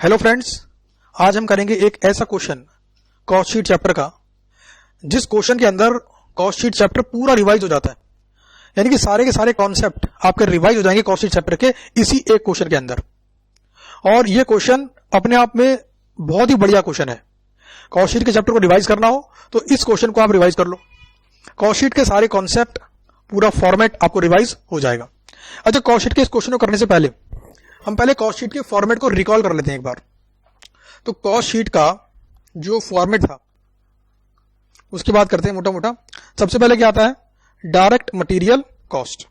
Hello friends, आज हम करेंगे एक ऐसा क्वेश्चन कॉस्ट शीट चैप्टर का जिस क्वेश्चन के अंदर कॉस्ट शीट चैप्टर पूरा रिवाइज हो जाता है। यानी कि सारे के सारे कॉन्सेप्ट आपके रिवाइज हो जाएंगे कॉस्ट शीट चैप्टर के इसी एक क्वेश्चन के अंदर। और ये क्वेश्चन अपने आप में बहुत ही बढ़िया क्वेश्चन है। कॉस्ट शीट के चैप्टर को रिवाइज करना हो तो इस क्वेश्चन को आप रिवाइज कर लो। कॉस्ट शीट के सारे कॉन्सेप्ट पूरा फॉर्मेट आपको रिवाइज हो जाएगा। अच्छा, कॉस्ट शीट के इस क्वेश्चन को करने से पहले हम कॉस्ट शीट के फॉर्मेट को रिकॉल कर लेते हैं एक बार। तो कॉस्ट शीट का जो फॉर्मेट था उसकी बात करते हैं मोटा मोटा। सबसे पहले क्या आता है? Direct material cost,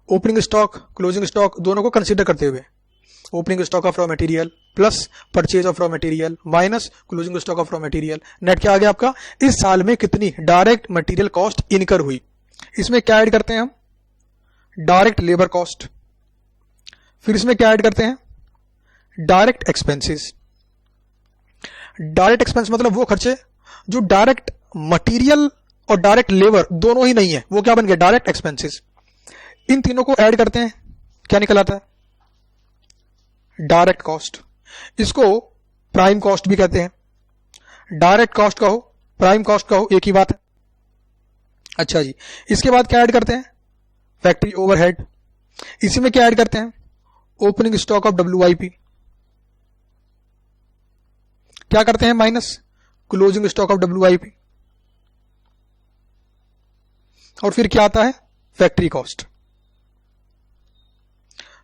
opening stock closing stock दोनों को कंसीडर करते हुए opening stock of raw material plus purchase of raw material minus closing stock of raw material, net क्या आ गया आपका? इस साल में कितनी डायरेक्ट मटेरियल कॉस्ट इनकर हुई। इसमें क्या ऐड करते हैं हम? Direct labour cost. फिर इसमें क्या ऐड करते हैं? Direct expenses. डायरेक्ट एक्सपेंस मतलब वो खर्चे जो डायरेक्ट मटेरियल और डायरेक्ट लेबर दोनों ही नहीं है, वो क्या बन गया? Direct expenses. इन तीनों को ऐड करते हैं, क्या निकल आता है? Direct cost. इसको प्राइम कॉस्ट भी कहते हैं। डायरेक्ट कॉस्ट कहो प्राइम कॉस्ट कहो एक ही बात है। अच्छा जी, इसके बाद क्या ऐड करते हैं? Factory overhead. इसी में क्या ऐड करते हैं? Opening stock of WIP। क्या करते हैं? Minus closing stock of WIP। और फिर क्या आता है? Factory cost.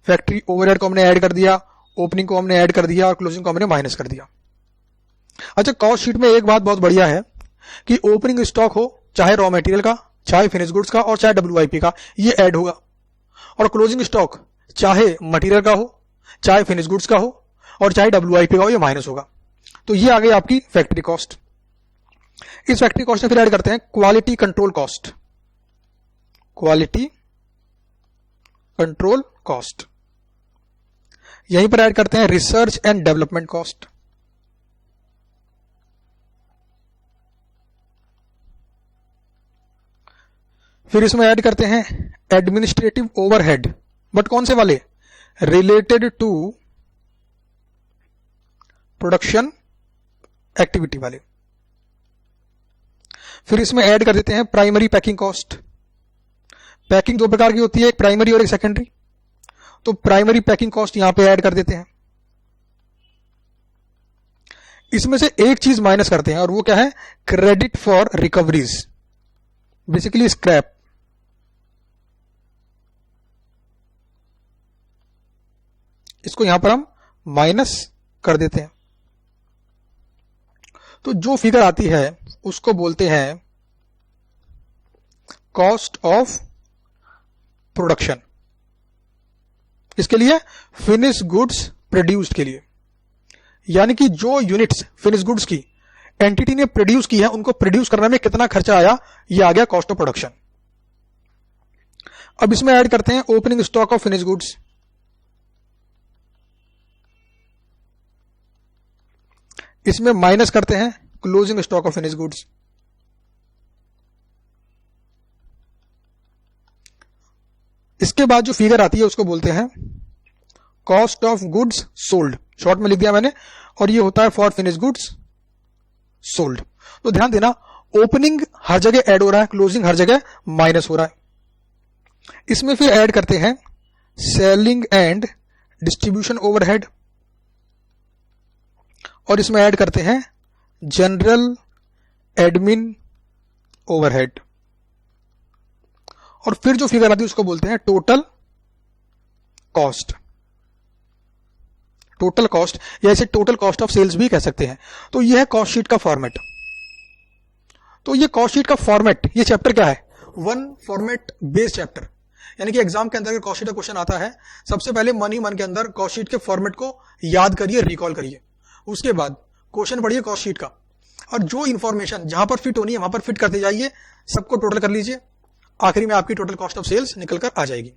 फैक्ट्री ओवरहेड को हमने ऐड कर दिया, ओपनिंग को हमने ऐड कर दिया और क्लोजिंग को हमने माइनस कर दिया। अच्छा, कॉस्ट शीट में एक बात बहुत बढ़िया है कि ओपनिंग स्टॉक हो चाहे रॉ मटेरियल का, चाहे फिनिश गुड्स का और चाहे WIP का, ये ऐड होगा। और क्लोजिंग स्टॉक चाहे मटेरियल का हो, चाहे फिनिश गुड्स का हो और चाहे WIP का हो, ये माइनस होगा। तो ये आ गई आपकी फैक्ट्री कॉस्ट। इस फैक्ट्री कॉस्ट में फिर ऐड करते हैं quality control cost. Quality control cost. यहीं पर ऐड करते हैं रिसर्च एंड डेवलपमेंट कॉस्ट। फिर इसमें ऐड करते हैं एडमिनिस्ट्रेटिव ओवरहेड, बट कौन से वाले? रिलेटेड टू प्रोडक्शन एक्टिविटी वाले। फिर इसमें ऐड कर देते हैं प्राइमरी पैकिंग कॉस्ट। पैकिंग दो प्रकार की होती है, एक प्राइमरी और एक सेकेंडरी। तो प्राइमरी पैकिंग कॉस्ट यहां पे ऐड कर देते हैं। इसमें से एक चीज माइनस करते हैं और वो क्या है? Credit for recoveries, basically scrap. इसको यहां पर हम माइनस कर देते हैं। तो जो फिगर आती है उसको बोलते हैं कॉस्ट ऑफ प्रोडक्शन। इसके लिए फिनिश गुड्स प्रोड्यूस्ड के लिए, यानी कि जो यूनिट्स फिनिश गुड्स की एंटिटी ने प्रोड्यूस की है उनको प्रोड्यूस करने में कितना खर्चा आया, ये आ गया कॉस्ट ऑफ प्रोडक्शन। अब इसमें ऐड करते हैं opening stock of finish goods. इसमें माइनस करते हैं closing stock of finish goods. इसके बाद जो फिगर आती है उसको बोलते हैं cost of goods sold, short में लिख दिया मैंने, और ये होता है फॉर फिनिश गुड्स सोल्ड। तो ध्यान देना, ओपनिंग हर जगह ऐड हो रहा है, क्लोजिंग हर जगह माइनस हो रहा है। इसमें फिर ऐड करते हैं सेलिंग एंड डिस्ट्रीब्यूशन ओवरहेड और इसमें ऐड करते हैं जनरल एडमिन ओवरहेड। और फिर जो फिगर आती है उसको बोलते हैं टोटल कॉस्ट। टोटल कॉस्ट या इसे टोटल कॉस्ट ऑफ सेल्स भी कह सकते हैं। तो यह है कॉस्ट शीट का फॉर्मेट। तो ये कॉस्ट शीट का फॉर्मेट, ये चैप्टर क्या है? One format based chapter. यानी कि एग्जाम के अंदर कॉस्ट शीट का क्वेश्चन आता है, सबसे पहले मन ही मन के अंदर कॉस्ट शीट के फॉर्मेट को याद करिए, रिकॉल करिए। उसके बाद क्वेश्चन पढ़िए कॉस्ट शीट का, और जो इंफॉर्मेशन जहां पर फिट होनी है वहां पर फिट करते जाइए, सबको टोटल कर लीजिए, आखिरी में आपकी टोटल कॉस्ट ऑफ सेल्स निकल कर आ जाएगी।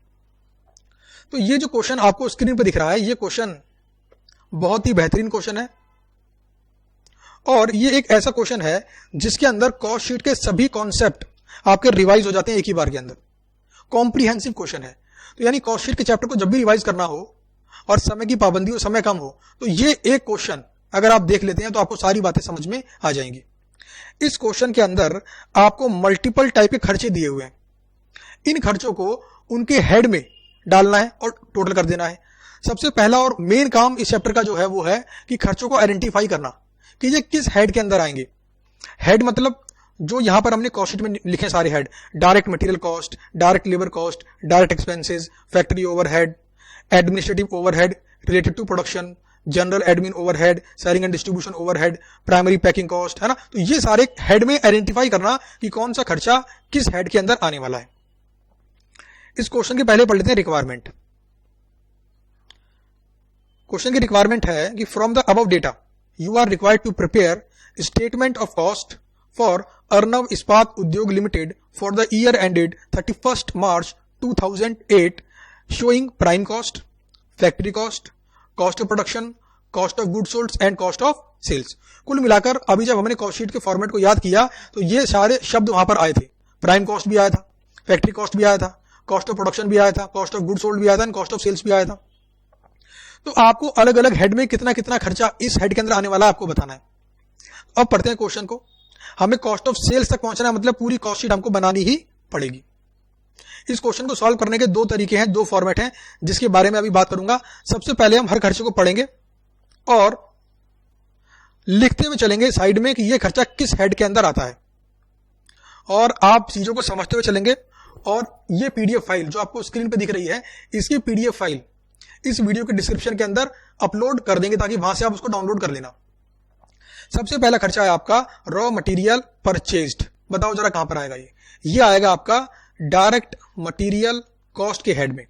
तो ये जो क्वेश्चन आपको स्क्रीन पर दिख रहा है, ये क्वेश्चन बहुत ही बेहतरीन क्वेश्चन है और ये एक ऐसा क्वेश्चन है जिसके अंदर कॉस्ट शीट के सभी कॉन्सेप्ट आपके रिवाइज हो जाते हैं एक ही बार के अंदर। कॉम्प्रिहेंसिव क्वेश्चन है। तो यानी कॉस्ट शीट के चैप्टर को जब भी रिवाइज करना हो, और समय की पाबंदी हो, समय कम हो, तो ये एक क्वेश्चन अगर आप देख लेते हैं तो आपको सारी बातें समझ में आ जाएंगी। इस क्वेश्चन के अंदर आपको मल्टीपल टाइप के खर्चे दिए हुए हैं। इन खर्चों को उनके हेड में डालना है और टोटल कर देना है। सबसे पहला और मेन काम इस चैप्टर का जो है वो है कि खर्चों को आइडेंटिफाई करना कि ये किस हेड के अंदर आएंगे। हेड मतलब जो यहां पर हमने कॉस्ट शीट में लिखे सारे head, direct material cost, direct labour cost, direct expenses, factory overhead, administrative overhead related to production, general admin overhead, selling and distribution overhead, primary packing cost, है ना। तो ये सारे हेड में आइडेंटिफाई करना कि कौन सा खर्चा किस हेड के अंदर आने वाला है। इस क्वेश्चन के पहले पढ़ लेते हैं रिक्वायरमेंट। क्वेश्चन की रिक्वायरमेंट है कि from the above data you are required to prepare statement of cost for Arnav Ispat Udyog limited for the year ended 31 March 2008 showing prime cost, factory cost, cost of production, cost of goods sold and cost of sales। कुल मिलाकर अभी जब हमने cost sheet के format को याद किया तो ये सारे शब्द वहां पर आए थे। प्राइम कॉस्ट भी आया था, फैक्ट्री कॉस्ट भी आया था, कॉस्ट ऑफ प्रोडक्शन भी आया था, कॉस्ट ऑफ गुड्स सोल्ड भी आया था, कॉस्ट ऑफ सेल्स भी आया था। तो आपको अलग अलग हेड में कितना कितना खर्चा इस हेड के अंदर आने वाला आपको बताना है। अब पढ़ते हैं क्वेश्चन को। हमें कॉस्ट ऑफ सेल्स तक पहुंचना है, मतलब पूरी कॉस्ट शीट हमको बनानी ही पड़ेगी। इस क्वेश्चन को सॉल्व करने के दो तरीके हैं, दो फॉर्मेट हैं, जिसके बारे में अभी बात करूंगा। सबसे पहले हम हर खर्चे को पढ़ेंगे और लिखते हुए चलेंगे साइड में कि यह खर्चा किस हेड के अंदर आता है, और आप चीजों को समझते हुए चलेंगे। और यह पीडीएफ फाइल जो आपको स्क्रीन पे दिख रही है, इसकी पीडीएफ फाइल इस वीडियो के डिस्क्रिप्शन के अंदर अपलोड कर देंगे ताकि वहां से आप उसको डाउनलोड कर लेना। सबसे पहला खर्चा है आपका रॉ मटेरियल परचेज्ड। बताओ जरा कहां पर आएगा ये आएगा आपका डायरेक्ट मटेरियल कॉस्ट के हेड में।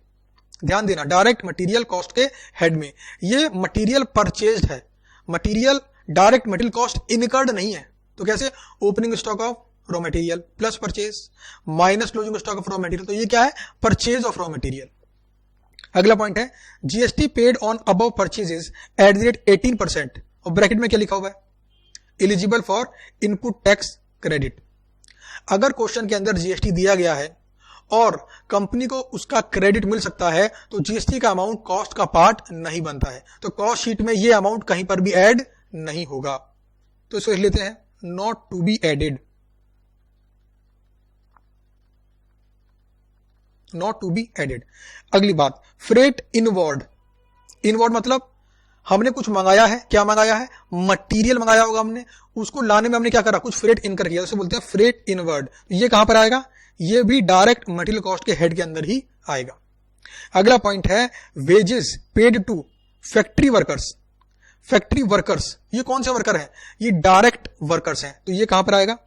ध्यान देना, डायरेक्ट मटेरियल कॉस्ट के हेड में ये मटेरियल परचेज्ड है। Material direct material cost incurred नहीं है। तो कैसे? Opening stock of raw material plus purchase minus closing stock of raw material, तो ये क्या है? Purchase of raw material. अगला पॉइंट है GST paid on above purchases at the rate 18%, और ब्रैकेट में क्या लिखा हुआ है? Eligible for input tax credit. अगर क्वेश्चन के अंदर जीएसटी दिया गया है और कंपनी को उसका क्रेडिट मिल सकता है तो जीएसटी का अमाउंट कॉस्ट का पार्ट नहीं बनता है, तो कॉस्ट शीट में ये अमाउंट कहीं पर भी ऐड नहीं होगा। तो इसको लिख लेते हैं not to be added, not to be added. अगली बात, फ्रेट इनवॉर्ड। इनवॉर्ड मतलब हमने कुछ मंगाया है, क्या मंगाया है? मटेरियल मंगाया होगा हमने, उसको लाने में हमने क्या करा? कुछ फ्रेट इनकर किया, उसे बोलते हैं फ्रेट इनवर्ड। ये कहां पर आएगा? ये भी डायरेक्ट मटेरियल कॉस्ट के हेड के अंदर ही आएगा। अगला पॉइंट है wages paid to factory workers. Factory workers ये कौन से वर्कर हैं? ये डायरेक्ट वर्कर्स हैं, तो ये कहां पर आएगा?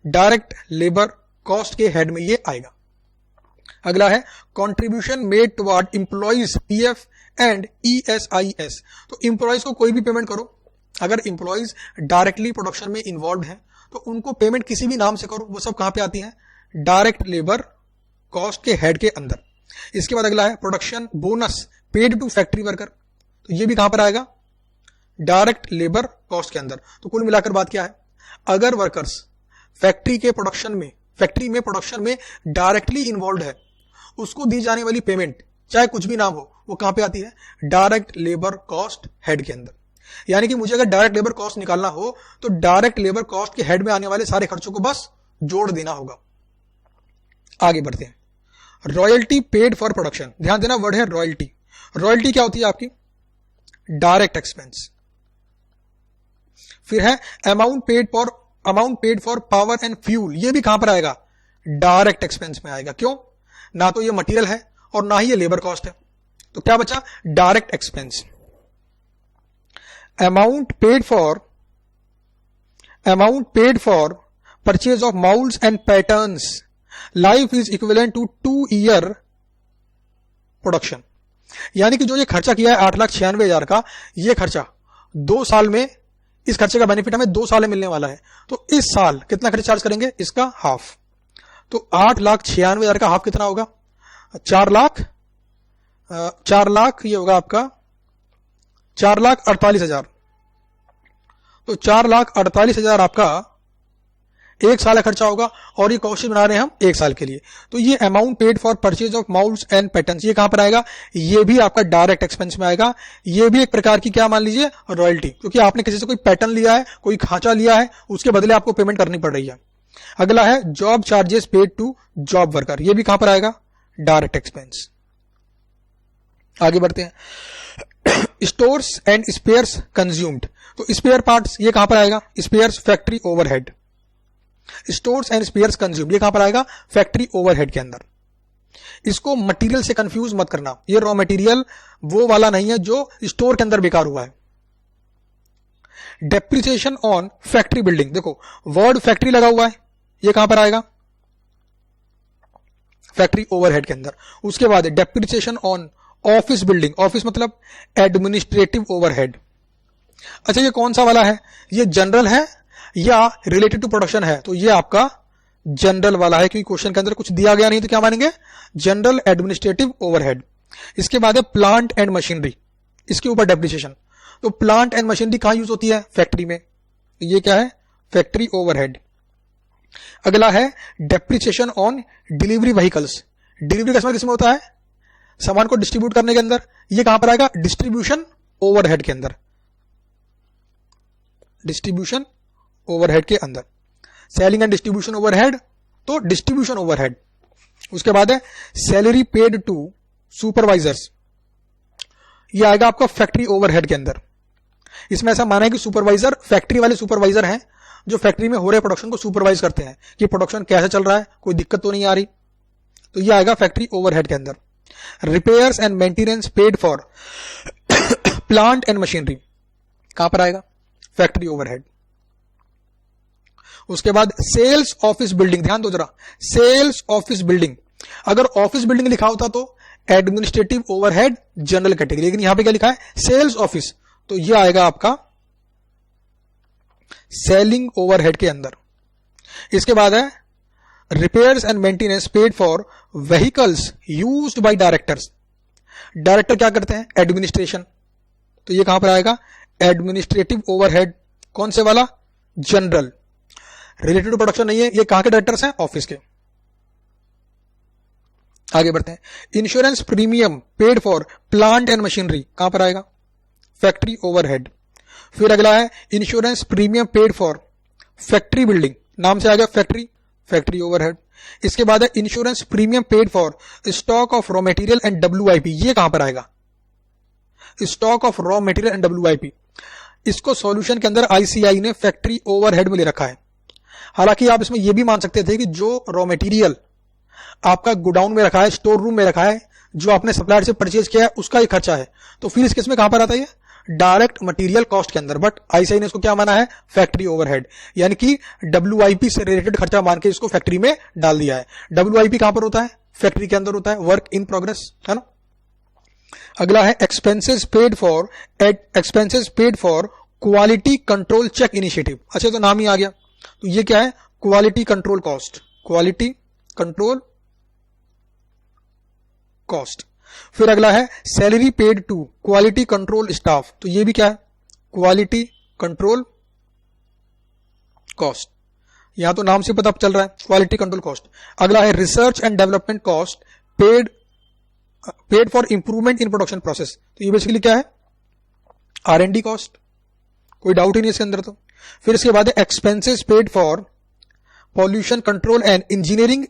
डायरेक्ट लेबर कॉस्ट के हेड में ये आएगा। अगला है contribution made toward employees PF and ESIS. तो एम्प्लॉइज को कोई भी पेमेंट करो, अगर एम्प्लॉइज डायरेक्टली प्रोडक्शन में इन्वॉल्व हैं तो उनको पेमेंट किसी भी नाम से करो, वो सब कहां पे आती है? डायरेक्ट लेबर कॉस्ट के हेड के अंदर। इसके बाद अगला है production bonus paid to factory worker, तो ये भी कहां पर आएगा? डायरेक्ट लेबर कॉस्ट के अंदर। तो कुल मिलाकर बात क्या है? अगर वर्कर्स फैक्ट्री में प्रोडक्शन में डायरेक्टली इन्वॉल्व है, उसको दी जाने वाली पेमेंट चाहे कुछ भी नाम हो, वो कहां पे आती है? डायरेक्ट लेबर कॉस्ट हेड के अंदर। यानी कि मुझे अगर डायरेक्ट लेबर कॉस्ट निकालना हो तो डायरेक्ट लेबर कॉस्ट के हेड में आने वाले सारे खर्चों को बस जोड़ देना होगा। आगे बढ़ते हैं। Royalty paid for production. ध्यान देना, वर्ड है रॉयल्टी। रॉयल्टी क्या होती है आपकी? Direct expense. फिर है amount paid for power and fuel, ये भी कहां पर आएगा? डायरेक्ट एक्सपेंस में आएगा। क्यों? ना तो ये मटेरियल है और ना ही ये लेबर कॉस्ट है, तो क्या बचा? Direct expense. Amount paid for purchase of moulds and patterns life is equivalent to 2 year production. यानी कि जो ये खर्चा किया है 8,96,000 का, ये खर्चा 2 साल में, इस खर्चे का बेनिफिट हमें 2 साल में मिलने वाला है। तो इस साल कितना खर्चा चार्ज करेंगे? इसका हाफ। तो 8,96,000 का हाफ कितना होगा? 4 लाख ये होगा आपका 4,48,000। तो 4,48,000 आपका 1 साल का खर्चा होगा और ये कॉस्ट शीट बना रहे हैं हम 1 साल के लिए। तो ये amount paid for purchase of moulds and patterns, ये कहां पर आएगा? ये भी आपका डायरेक्ट एक्सपेंस में आएगा। ये भी एक प्रकार की क्या मान लीजिए? रॉयल्टी, क्योंकि आपने किसी से कोई पैटर्न लिया है, कोई खांचा लिया है, उसके बदले आपको पेमेंट करनी पड़ रही है। अगला है job charges paid to job worker, ये भी कहां पर आएगा? Direct expense. आगे बढ़ते हैं, स्टोर्स एंड स्पेयर्स कंज्यूम्ड, तो स्पेयर पार्ट्स ये कहां पर आएगा? Spares factory overhead. Stores and spares consumed ये कहां पर आएगा? फैक्ट्री ओवरहेड के अंदर। इसको मटेरियल से कंफ्यूज मत करना, ये रॉ मटेरियल वो वाला नहीं है जो स्टोर के अंदर बेकार हुआ है। डेप्रिसिएशन ऑन फैक्ट्री बिल्डिंग, देखो वर्ड फैक्ट्री लगा हुआ है, ये कहां पर आएगा? फैक्ट्री ओवरहेड के अंदर। उसके बाद depreciation on office building, office मतलब एडमिनिस्ट्रेटिव ओवरहेड। अच्छा ये कौन सा वाला है? ये जनरल है या रिलेटेड टू प्रोडक्शन है? तो ये आपका जनरल वाला है, क्योंकि क्वेश्चन के अंदर कुछ दिया गया नहीं तो क्या मानेंगे? General administrative overhead. इसके बाद है प्लांट एंड मशीनरी, इसके ऊपर डेप्रिसिएशन। तो प्लांट एंड मशीनरी कहां यूज होती है? फैक्ट्री में, ये क्या है? Factory overhead. अगला है depreciation on delivery vehicles, delivery का इस्तेमाल किसमें होता है? सामान को डिस्ट्रीब्यूट करने के अंदर, ये कहां पर आएगा? डिस्ट्रीब्यूशन ओवरहेड के अंदर, डिस्ट्रीब्यूशन ओवरहेड के अंदर। सेलिंग एंड डिस्ट्रीब्यूशन ओवरहेड, तो डिस्ट्रीब्यूशन ओवरहेड। उसके बाद है सैलरी पेड टू सुपरवाइजर्स, ये आएगा आपका फैक्ट्री ओवरहेड के अंदर। इसमें ऐसा माना है कि सुपरवाइजर फैक्ट्री वाले सुपरवाइजर हैं जो फैक्ट्री में हो रहे प्रोडक्शन को सुपरवाइज करते हैं कि प्रोडक्शन कैसे चल रहा है, कोई दिक्कत तो नहीं आ रही, तो ये आएगा फैक्ट्री ओवरहेड के अंदर। Repairs and maintenance paid for plant and machinery कहां पर आएगा? Factory overhead. उसके बाद सेल्स ऑफिस बिल्डिंग, ध्यान दो जरा, सेल्स ऑफिस बिल्डिंग, अगर ऑफिस बिल्डिंग लिखा होता तो एडमिनिस्ट्रेटिव ओवरहेड जनरल कैटेगरी, लेकिन यहां पे क्या लिखा है? सेल्स ऑफिस, तो यह आएगा आपका सेलिंग ओवरहेड के अंदर। इसके बाद है repairs and maintenance paid for vehicles used by directors, director क्या करते हैं? एडमिनिस्ट्रेशन, तो ये कहां पर आएगा? Administrative overhead. कौन से वाला? जनरल, रिलेटेड टू प्रोडक्शन नहीं है, ये कहां के डायरेक्टर्स हैं? ऑफिस के। आगे बढ़ते हैं, insurance premium paid for plant and machinery कहां पर आएगा? Factory overhead. फिर अगला है insurance premium paid for factory building, नाम से आ गया फैक्ट्री, फैक्ट्री ओवरहेड। इसके बाद है insurance premium paid for stock of raw material and WIP, ये कहां पर आएगा? Stock of raw material and WIP. इसको सॉल्यूशन के अंदर आईसीआई ने फैक्ट्री ओवरहेड में ले रखा है। हालांकि आप इसमें यह भी मान सकते थे कि जो रॉ मटेरियल आपका गोडाउन में रखा है, स्टोर रूम में रखा है, जो आपने सप्लायर से परचेज किया है, उसका ही खर्चा है, तो फिर इस केस में कहां पर आता है? डायरेक्ट मटेरियल कॉस्ट के अंदर। बट आईसीआई ने इसको क्या माना है? फैक्ट्री ओवरहेड, यानी कि डब्ल्यूआईपी से रिलेटेड खर्चा मान के इसको फैक्ट्री में डाल दिया है। डब्ल्यूआईपी कहां पर होता है? फैक्ट्री के अंदर होता है, वर्क इन प्रोग्रेस, है ना। अगला है expenses paid for quality control check initiative. अच्छा, तो नाम ही आ गया, तो ये क्या है? Quality control cost, quality control cost. फिर अगला है salary paid to quality control staff, तो ये भी क्या है? क्वालिटी कंट्रोल कॉस्ट, यहां तो नाम से पता चल रहा है क्वालिटी कंट्रोल कॉस्ट। अगला है research and development cost paid for improvement in production process, तो ये बेसिकली क्या है? R&D कॉस्ट, कोई डाउट ही नहीं इसके अंदर तो। फिर इसके बाद है expenses paid for pollution control and engineering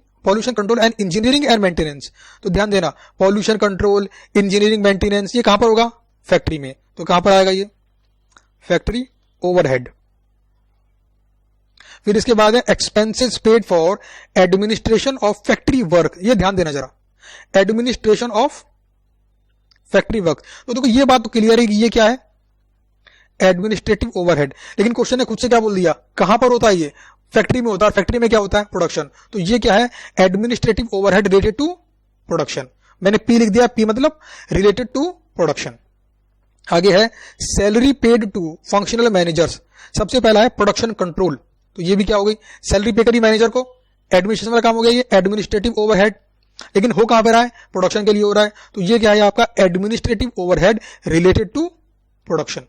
and maintenance, तो ध्यान देना, पॉल्यूशन कंट्रोल, इंजीनियरिंग, मेंटेनेंस, ये कहां पर होगा? फैक्ट्री में, तो कहां पर आएगा? ये फैक्ट्री ओवरहेड। फिर इसके बाद है expenses paid for administration of factory work, ये ध्यान देना जरा, एडमिनिस्ट्रेशन ऑफ फैक्ट्री वर्क। तो देखो ये बात तो क्लियर है कि ये क्या है? Administrative overhead. लेकिन क्वेश्चन ने खुद से क्या बोल दिया? कहां पर होता है? ये फैक्ट्री में होता है। फैक्ट्री में क्या होता है? प्रोडक्शन। तो ये क्या है? Administrative overhead related to production. मैंने पी लिख दिया, पी मतलब रिलेटेड टू प्रोडक्शन। आगे है salary paid to functional managers. सबसे पहला है प्रोडक्शन कंट्रोल, तो ये भी क्या हो गई? सैलरी पे करी मैनेजर को, एडमिनिस्ट्रेशन वाला काम हो गया, ये एडमिनिस्ट्रेटिव ओवरहेड। लेकिन हो कहां पर रहा है? प्रोडक्शन के लिए हो रहा है, तो ये क्या है? आपका administrative overhead related to production.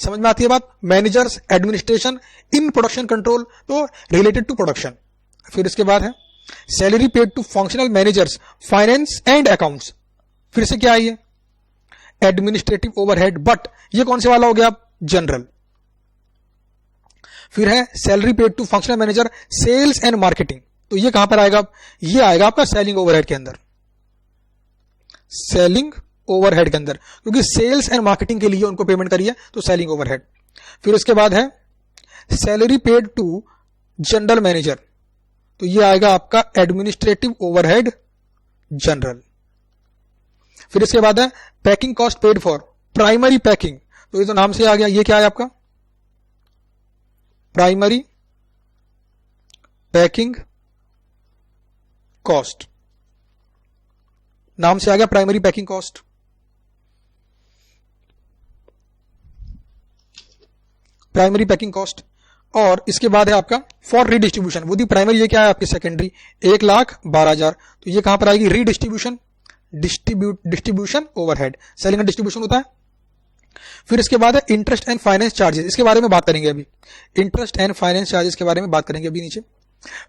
समझ में आती है बात? Managers, administration, in production control, तो रिलेटेड टू प्रोडक्शन। फिर इसके बाद है salary paid to functional managers, finance and accounts. फिर से क्या है ये? एडमिनिस्ट्रेटिव ओवरहेड, बट ये कौन से वाला हो गया? जनरल। फिर है salary paid to functional manager, sales and marketing, तो ये कहां पर आएगा? ये आएगा आपका सेलिंग ओवरहेड के अंदर, सेलिंग ओवरहेड के अंदर, क्योंकि सेल्स एंड मार्केटिंग के लिए उनको पेमेंट करी है, तो सेलिंग ओवरहेड। फिर उसके बाद है salary paid to general manager, तो ये आएगा आपका एडमिनिस्ट्रेटिव ओवरहेड जनरल। फिर इसके बाद है packing cost paid for primary packing, तो ये तो नाम से आ गया, ये क्या है आपका? प्राइमरी पैकिंग कॉस्ट, नाम से आ गया primary packing cost. Primary packing cost. और इसके बाद है आपका फॉर रीडिस्ट्रीब्यूशन, वो दी प्राइमरी, ये क्या है आपकी? सेकेंडरी, 1,12,000, तो ये कहां पर आएगी? Redistribution, distribution overhead, selling and distribution होता है। फिर इसके बाद है इंटरेस्ट एंड फाइनेंस चार्जेस, इसके बारे में बात करेंगे अभी, इंटरेस्ट एंड फाइनेंस चार्जेस के बारे में बात करेंगे अभी नीचे।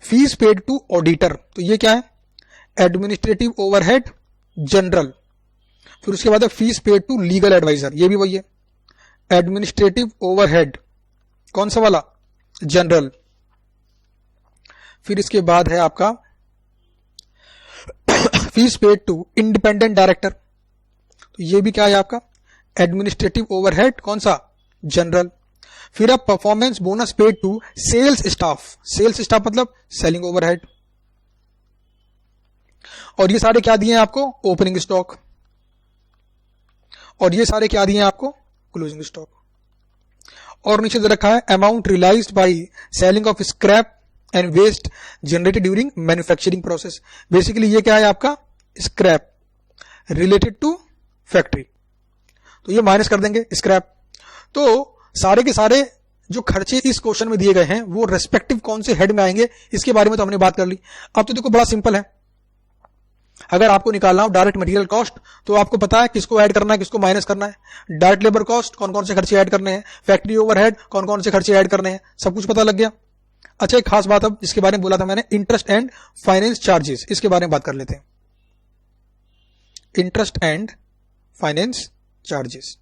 फीस पेड टू ऑडिटर, तो ये क्या है? Administrative overhead general. फिर उसके बाद है fees paid to legal adviser, ये भी वही है, एडमिनिस्ट्रेटिव ओवरहेड, कौन सा वाला? जनरल। फिर इसके बाद है आपका fees paid to independent director, तो ये भी क्या है आपका? एडमिनिस्ट्रेटिव ओवरहेड, कौन सा? जनरल। फिर अब performance bonus paid to sales staff, sales staff मतलब सेलिंग ओवरहेड। और ये सारे क्या दिए हैं आपको? Opening stock. और ये सारे क्या दिए हैं आपको? Closing stock. और नीचे दे रखा है amount realised by selling of scrap and waste generated during manufacturing process. Basically ये क्या है आपका? स्क्रैप रिलेटेड टू फैक्ट्री, तो ये माइनस कर देंगे स्क्रैप। तो सारे के सारे जो खर्चे इस क्वेश्चन में दिए गए हैं वो रेस्पेक्टिव कौन से हेड में आएंगे, इसके बारे में तो हमने बात कर ली। अब तो देखो बड़ा सिंपल है, अगर आपको निकालना हो डायरेक्ट मटेरियल कॉस्ट, तो आपको पता है किसको ऐड करना है, किसको माइनस करना है। डायरेक्ट लेबर कॉस्ट, कौन कौन से खर्चे ऐड करने हैं। फैक्ट्री ओवरहेड, कौन कौन से खर्चे ऐड करने हैं, सब कुछ पता लग गया। अच्छा, एक खास बात अब जिसके बारे में बोला था मैंने, इंटरेस्ट एंड फाइनेंस चार्जेस, इसके बारे में बात कर लेते हैं। इंटरेस्ट एंड फाइनेंस चार्जेस,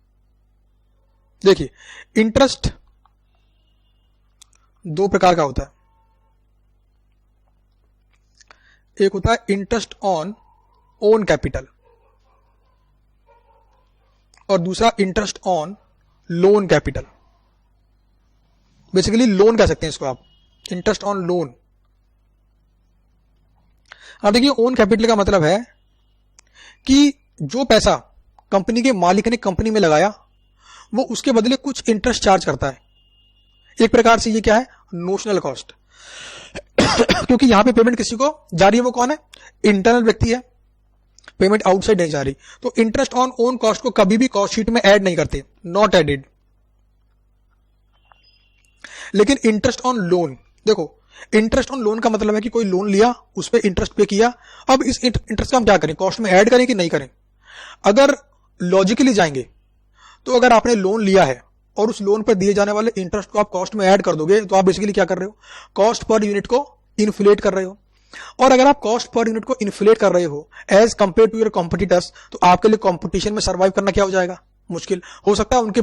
देखिए इंटरेस्ट दो प्रकार का होता है, एक होता है इंटरेस्ट ऑन ओन कैपिटल और दूसरा interest on loan capital. Basically loan कह सकते हैं इसको आप, इंटरेस्ट ऑन लोन। अब देखिए ओन कैपिटल का मतलब है कि जो पैसा कंपनी के मालिक ने कंपनी में लगाया वो उसके बदले कुछ इंटरेस्ट चार्ज करता है। एक प्रकार से ये क्या है? Notional cost. क्योंकि यहां पे पेमेंट किसी को जा रही है, वो कौन है? इंटरनल व्यक्ति है, पेमेंट आउटसाइड नहीं जा रही। तो इंटरेस्ट ऑन ओन कॉस्ट को कभी भी कॉस्ट शीट में ऐड नहीं करते, नॉट एडेड। लेकिन इंटरेस्ट ऑन लोन, देखो इंटरेस्ट ऑन लोन का मतलब है कि कोई लोन लिया, उस पर इंटरेस्ट पे किया। अब इस इंटरेस्ट का हम क्या करें? कॉस्ट में ऐड करें कि नहीं करें? अगर लॉजिकली जाएंगे तो अगर आपने लोन लिया है और उस लोन पर दिए जाने वाले इंटरेस्ट को आप कॉस्ट में ऐड कर दोगे तो आप बेसिकली क्या कर रहे हो? कॉस्ट पर यूनिट को इन्फ्लेट कर रहे हो। और अगर आप कॉस्ट पर यूनिट को इन्फ्लेट कर रहे हो as compare to your competitors, तो आपके लिए कॉम्पिटिशन में सर्वाइव करना क्या हो जाएगा? मुश्किल हो सकता है। उनके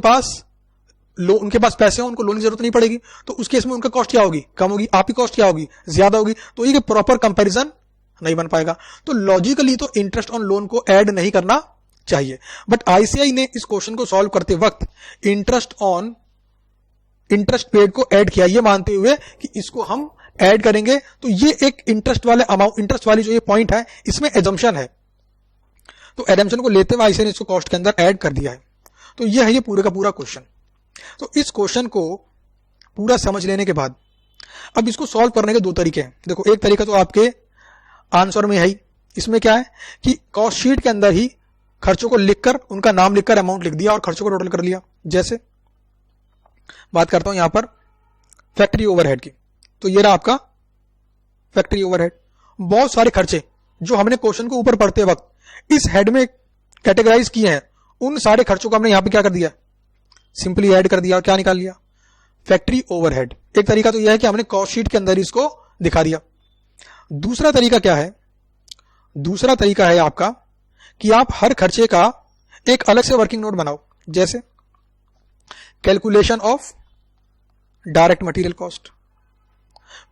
पास पैसे हो, उनको लोन की जरूरत नहीं पड़ेगी, तो उस केस में उनका कॉस्ट क्या होगी? कम होगी। आपकी कॉस्ट क्या होगी? ज्यादा होगी। तो ये प्रॉपर कंपैरिजन नहीं बन पाएगा। तो लॉजिकली तो इंटरेस्ट ऑन लोन को ऐड नहीं करना चाहिए। बट आईसीआई ने इस क्वेश्चन को सॉल्व करते वक्त इंटरेस्ट पेड को ऐड किया, ये मानते हुए कि इसको हम ऐड करेंगे तो ये एक इंटरेस्ट वाले अमाउंट, इंटरेस्ट वाली जो ये पॉइंट है इसमें एजम्पशन है, तो एजम्पशन को लेते हुए आईसीआई ने इसको कॉस्ट के अंदर ऐड कर दिया है। तो ये है ये पूरे का पूरा क्वेश्चन। तो इस क्वेश्चन को पूरा समझ लेने के बाद अब इसको सॉल्व करने के दो तरीके हैं। देखो एक तरीका तो आपके आंसर में है ही, इसमें क्या है कि कॉस्ट शीट के अंदर ही खर्चों को लिखकर, उनका नाम लिखकर अमाउंट लिख दिया और खर्चों को टोटल कर लिया। जैसे बात करता हूं यहां पर फैक्ट्री ओवरहेड की, तो ये रहा आपका फैक्ट्री ओवरहेड। बहुत सारे खर्चे जो हमने क्वेश्चन को ऊपर पढ़ते वक्त इस हेड में कैटेगराइज किए हैं, उन सारे खर्चों को हमने यहां पे क्या कर दिया? सिंपली ऐड कर दिया और क्या निकाल लिया, फैक्ट्री ओवरहेड। एक तरीका तो यह है कि हमने कॉस्ट शीट के अंदर इसको दिखा दिया। दूसरा तरीका क्या है, दूसरा तरीका है आपका कि आप हर खर्चे का एक अलग से वर्किंग नोट बनाओ, जैसे calculation of direct material cost,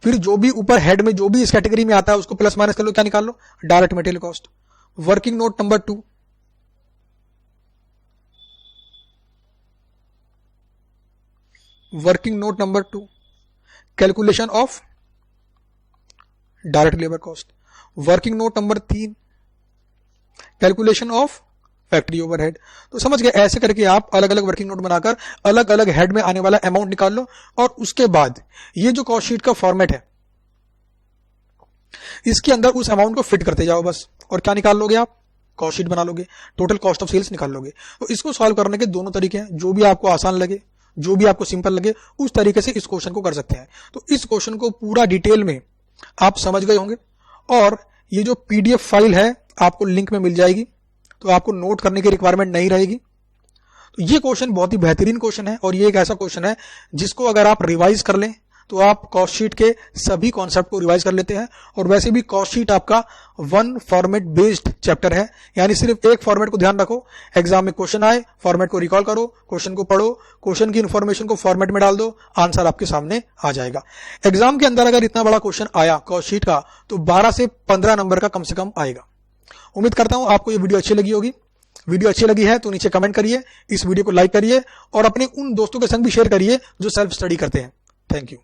फिर जो भी ऊपर हेड में जो भी इस कैटेगरी में आता है उसको प्लस माइनस कर लो, क्या निकाल लो, direct material cost. Working note number 2, working note number 2, calculation of direct labour cost. Working note number 3, calculation of factory overhead. तो समझ गए, ऐसे करके आप अलग अलग वर्किंग नोट बनाकर अलग अलग हेड में आने वाला अमाउंट निकाल लो, और उसके बाद ये जो कॉस्ट शीट का फॉर्मेट है इसके अंदर उस अमाउंट को फिट करते जाओ बस, और क्या निकाल लोगे आप, कॉस्ट शीट बना लोगे, टोटल कॉस्ट ऑफ सेल्स निकाल लोगे। तो इसको सॉल्व करने के दोनों तरीके हैं, जो भी आपको आसान लगे, जो भी आपको सिंपल लगे, उस तरीके से इस क्वेश्चन को कर सकते हैं। तो इस क्वेश्चन को पूरा डिटेल में आप समझ गए होंगे, और ये जो पीडीएफ फाइल है आपको लिंक में मिल जाएगी, तो आपको नोट करने की रिक्वायरमेंट नहीं रहेगी। तो ये क्वेश्चन बहुत ही बेहतरीन क्वेश्चन है, और ये एक ऐसा क्वेश्चन है जिसको अगर आप रिवाइज कर लें तो आप कॉस्ट शीट के सभी कॉन्सेप्ट को रिवाइज कर लेते हैं। और वैसे भी कॉस्ट शीट आपका वन फॉर्मेट बेस्ड चैप्टर है, यानी सिर्फ एक फॉर्मेट को ध्यान रखो, एग्जाम में क्वेश्चन आए फॉर्मेट को रिकॉल करो, क्वेश्चन को पढ़ो, क्वेश्चन की इंफॉर्मेशन को फॉर्मेट में डाल दो, आंसर आपके सामने आ जाएगा। एग्जाम के अंदर अगर इतना बड़ा क्वेश्चन आया कॉस्ट शीट का तो 12 से 15 नंबर का कम से कम आएगा। उम्मीद करता हूं आपको ये वीडियो अच्छी लगी होगी। वीडियो अच्छी लगी है तो नीचे कमेंट करिए, इस वीडियो को लाइक करिए, और अपने उन दोस्तों के संग भी शेयर करिए जो सेल्फ स्टडी करते हैं। Thank you.